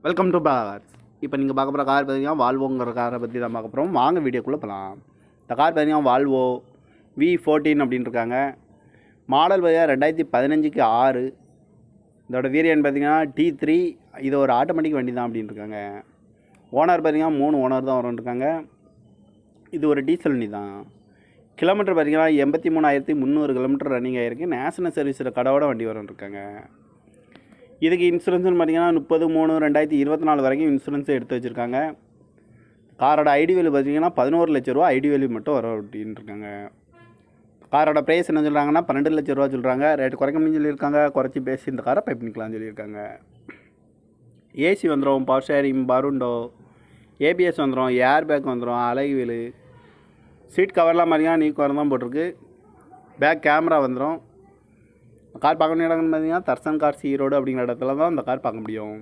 Welcome to cars. இப்போ நீங்கள் பார்க்க போகிற கார் பார்த்தீங்கன்னா வால்வோங்கிற காரை பற்றி தான் பார்க்க போகிறோம். வாங்க வீடியோக்குள்ளே போகலாம். இந்த கார் பார்த்தீங்கன்னா வால்வோ V14 அப்படின்னு இருக்காங்க. மாடல் பார்த்தீங்கன்னா 2015க்கு 6. இதோட வேரியன்ட் பார்த்தீங்கன்னா T3. இது ஒரு ஆட்டோமேட்டிக் வண்டி தான் அப்படின்னு இருக்காங்க. ஓனர் பார்த்தீங்கன்னா 3 ஓனர் தான் வரும்னு. இது ஒரு டீசல் வண்டி தான். கிலோமீட்டர் பார்த்தீங்கன்னா 83,300 கிலோமீட்டர் ரன்னிங் ஆகிருக்கு. நேஷனல் சர்வீஸில் கடவோட வண்டி வரும்னு. இதுக்கு இன்சூரன்ஸ்னு பார்த்தீங்கன்னா 30/3/2024 வரைக்கும் இன்சூரன்ஸை எடுத்து வச்சுருக்காங்க. காரோட ஐடி வேல்யூ பார்த்தீங்கன்னா 11 லட்ச ரூபா ஐடி வேல்யூ மட்டும் வரும் அப்படின்னு இருக்காங்க. காரோட ப்ரைஸ் என்ன சொல்கிறாங்கன்னா 12 லட்ச ரூபா சொல்கிறாங்க. ரேட்டு குறைக்க முடியும்னு சொல்லியிருக்காங்க. குறைச்சி பேசி இந்த காரை பை பண்ணிக்கலாம்னு சொல்லியிருக்காங்க. ஏசி வந்துடும், பவர் ஷேரிங், பருண்டோ, ஏபிஎஸ் வந்துடும், ஏர் பேக் வந்துடும், அலகு வீலு, சீட் கவர்லாம் பார்த்தீங்கன்னா நீ கவர் தான் போட்டிருக்கு. பேக் கேமரா வந்துடும். கார் பார்க்க வேண்டிய இடம்னு பார்த்தீங்கன்னா தர்சன் கார்ஸ் ஈரோடு அப்படிங்கிற இடத்துல தான் இந்த கார் பார்க்க முடியும்.